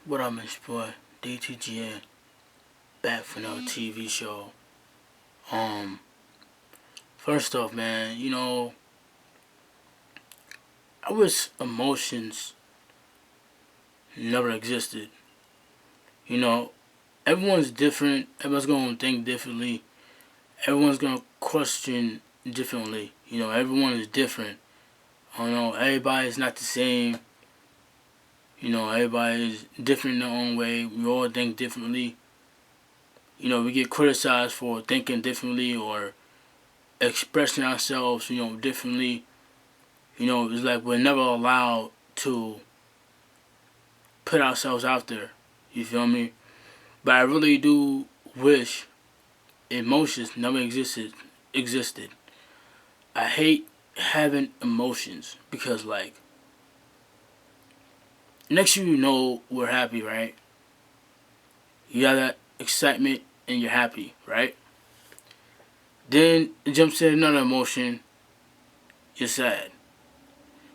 What up, Mr. Boy? DTGN, back for another TV show. Um, First off, man, I wish emotions never existed. You know, everyone's different, everyone's gonna think differently, everyone's gonna question differently. Everyone is different. Everybody's not the same. Everybody is different in their own way. We all think differently. We get criticized for thinking differently or expressing ourselves, differently. It's like we're never allowed to put ourselves out there. You feel me? But I really do wish emotions never existed. I hate having emotions because next thing you know we're happy, right? You got that excitement and you're happy, right? Then it jumps in another emotion, you're sad.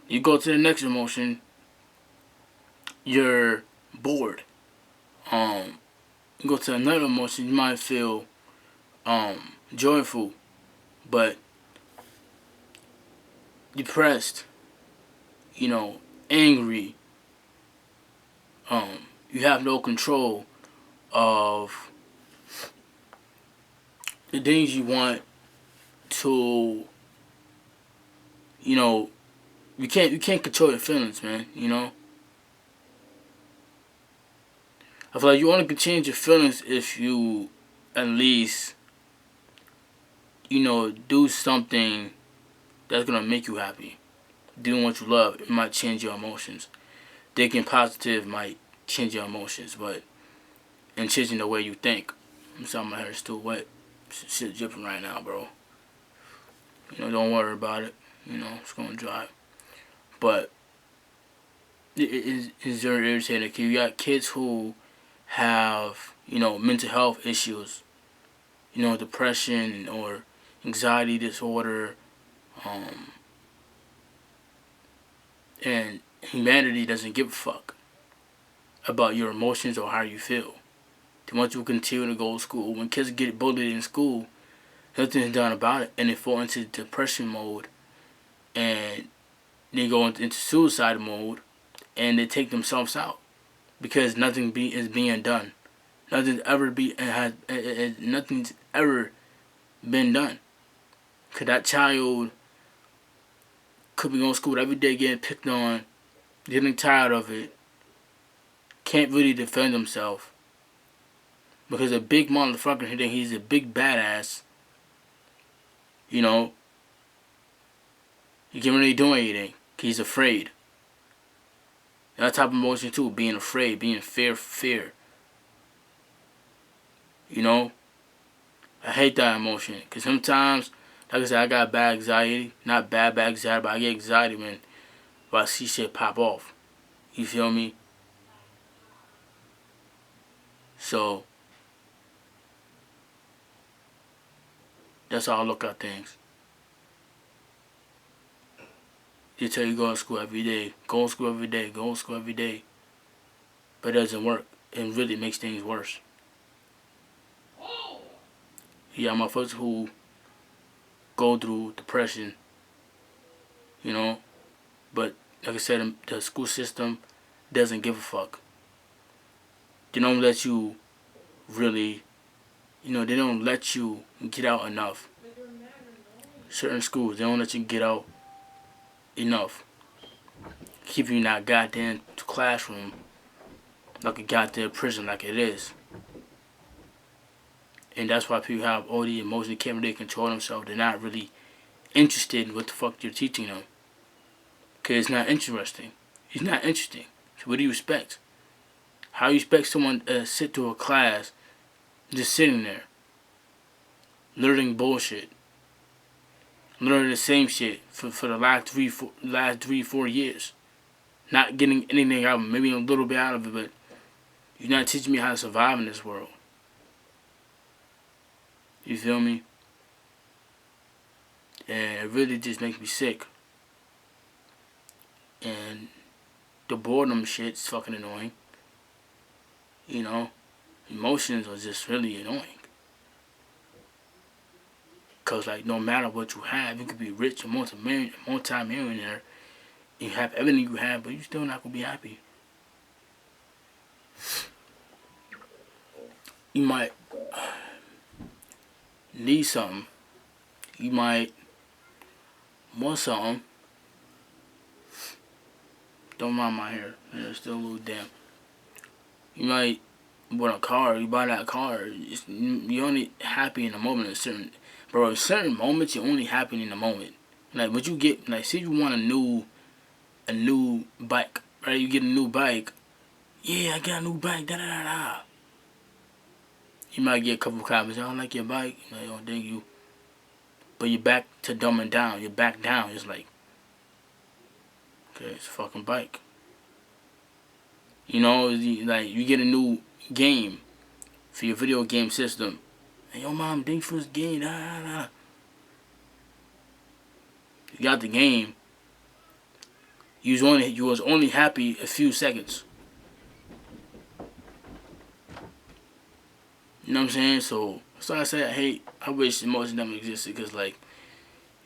You go to the next emotion, you're bored. Um you go to another emotion, you might feel joyful, but depressed, angry. You have no control of the things you want to, you know, you can't control your feelings, man. I feel like you only can change your feelings if you at least, do something that's gonna make you happy. Doing what you love, it might change your emotions. Thinking positive might change your emotions, but and changing the way you think. I'm sorry, my hair is still wet. Shit dripping right now, bro. Don't worry about it. It's gonna dry. But it's very irritating. Cause you got kids who have mental health issues, depression or anxiety disorder, um, and humanity doesn't give a fuck about your emotions or how you feel. They want you to continue to go to school. When kids get bullied in school, nothing's done about it, and they fall into depression mode, and they go into suicide mode, and they take themselves out because is being done. Nothing's ever been done. Cause that child could be going to school every day getting picked on, getting tired of it, can't really defend himself because a big motherfucker think he's a big badass. You know, he can't really do anything. 'Cause he's afraid. That type of emotion too, being afraid, being fear. You know, I hate that emotion because sometimes, like I said, I got bad anxiety. Not bad anxiety, but I get anxiety when I see shit pop off. You feel me? So that's how I look at things. They tell you go to school every day, go to school every day, go to school every day, but it doesn't work. It really makes things worse. Yeah, my folks who go through depression, you know, but like I said, the school system doesn't give a fuck. They don't let you really, they don't let you get out enough. Certain schools, they don't let you get out enough. Keep you in that goddamn classroom like a goddamn prison like it is. And that's why people have all the emotions, they can't really control themselves. They're not really interested in what the fuck you're teaching them. Because it's not interesting. It's not interesting. So what do you expect? How you expect someone to sit through a class just sitting there, learning bullshit, learning the same shit for the last 3 4 years, not getting anything out of it, maybe a little bit out of it, but you're not teaching me how to survive in this world. You feel me? And it really just makes me sick. And the boredom shit's fucking annoying. You know, emotions are just really annoying. Cause like no matter what you have, you could be rich, a multi-millionaire, you have everything you have, but you still not gonna be happy. You might need something. You might want something. Don't mind my hair. It's still a little damp. You might want a car. You buy that car. You're only happy in the moment. In certain moments, you're only happy in the moment. Like, what you get, like, say you want a new bike, right? You get a new bike. Yeah, I got a new bike. Da da da da. You might get a couple of comments. I don't like your bike. Like, oh, thank you. But you're back to dumbing down. You're back down. It's like, okay, it's a fucking bike. You know, like, you get a new game for your video game system. And yo, mom, thanks for this game. Da da da. You got the game. You was only happy a few seconds. You know what I'm saying? So I say I wish emotions never existed because like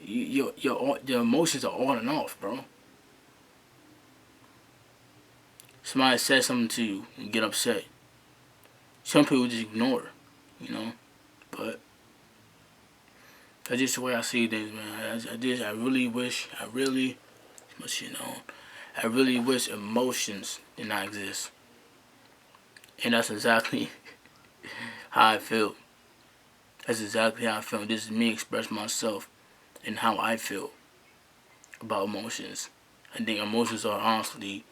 your emotions are on and off, bro. Somebody says something to you, you get upset. Some people just ignore, you know. But that's just the way I see things, man. I really wish, much you know, I really wish emotions did not exist. And that's exactly how I feel. That's exactly how I feel. This is me expressing myself and how I feel about emotions. I think emotions are honestly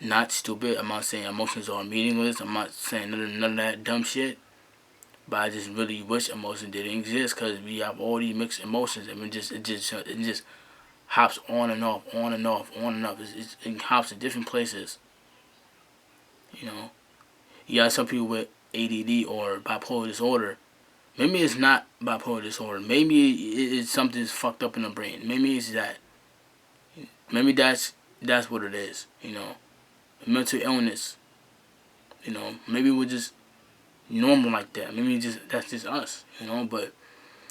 not stupid. I'm not saying emotions are meaningless. I'm not saying none of that dumb shit. But I just really wish emotions didn't exist because we have all these mixed emotions and it just hops on and off, on and off, on and off. It hops in different places. You know, you got some people with ADD or bipolar disorder. Maybe it's not bipolar disorder. Maybe it's something's fucked up in the brain. Maybe it's that. Maybe that's what it is. You know, mental illness. You know, maybe we're just normal like that. Maybe that's just us. You know, but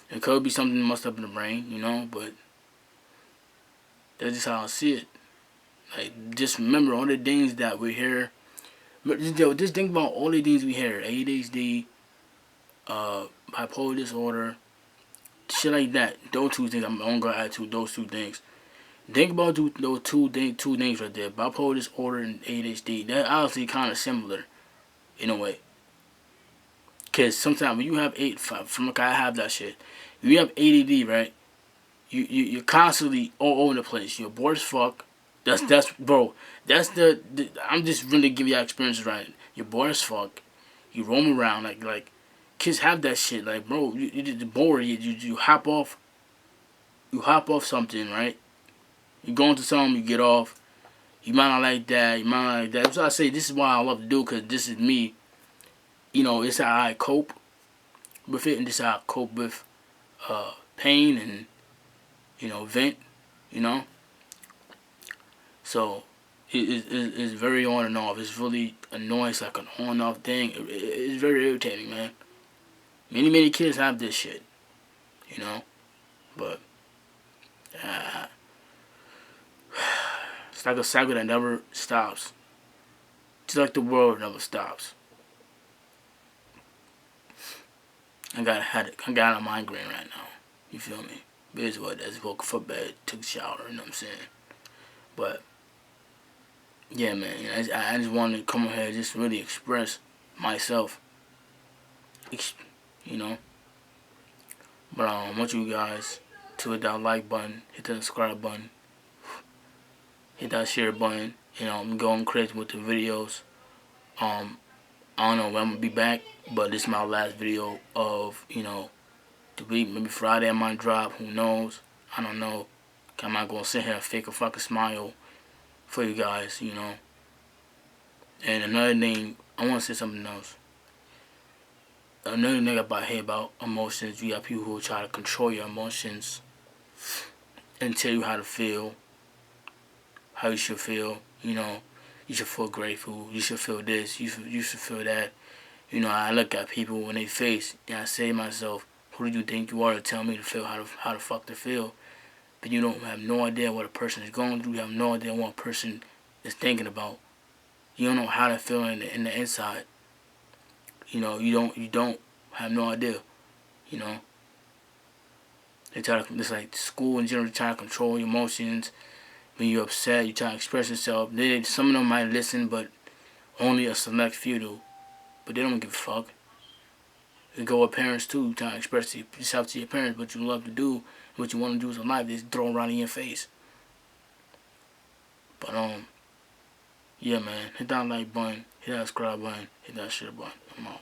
it could be something messed up in the brain. You know, but that's just how I see it. Like, just remember all the things that we hear. Just think about all the things we hear. ADHD, bipolar disorder, shit like that. Those two things. I'm gonna add to those two things. Think about those two things right there. Bipolar disorder and ADHD. They're obviously kind of similar in a way. Cause sometimes when you have from like I have that shit. When you have ADD, right? You're constantly all over the place. You're bored as fuck. That's bro. That's the I'm just really giving you experiences right. You're bored as fuck. You roam around like kids have that shit. Like bro, you're bored. You hop off. You hop off something, right? You go into something, you get off. You might not like that. You might not like that. So I say this is why I love to do because this is me. You know, it's how I cope with it, and this is how I cope with pain and vent. You know, so it's very on and off. It's really annoying. It's like an on and off thing. It's very irritating, man. Many kids have this shit. You know, but uh, it's like a cycle that never stops. Just like the world never stops. I got a headache. I got a migraine right now. You feel me? But it's what that's woke up for bed, took a shower, you know what I'm saying? But yeah, man, I just wanted to come over here and just really express myself. You know? But I want you guys to hit that like button, hit that subscribe button, hit that share button, I'm going crazy with the videos. I don't know when I'm gonna be back, but this is my last video of, the week. Maybe Friday I might drop, who knows? I don't know. I'm not gonna sit here and fake a fucking smile for you guys, And another thing, I wanna say something else. Another thing about emotions, you got people who try to control your emotions and tell you how to feel, how you should feel, You You should feel grateful. You should feel this. You should feel that. You know, I look at people when they face, and I say to myself, who do you think you are to tell me to feel how the fuck to feel? But you don't have no idea what a person is going through. You have no idea what a person is thinking about. You don't know how to feel in the inside. You know, you don't have no idea. You know, they try to, it's like school in general, try to control your emotions. When you're upset, you try to express yourself. Some of them might listen, but only a select few do. But they don't give a fuck. It go with parents too. You try to express yourself to your parents, what you love to do, what you want to do in life. They just throw around in your face. But yeah, man, hit that like button, hit that subscribe button, hit that share button. I'm out.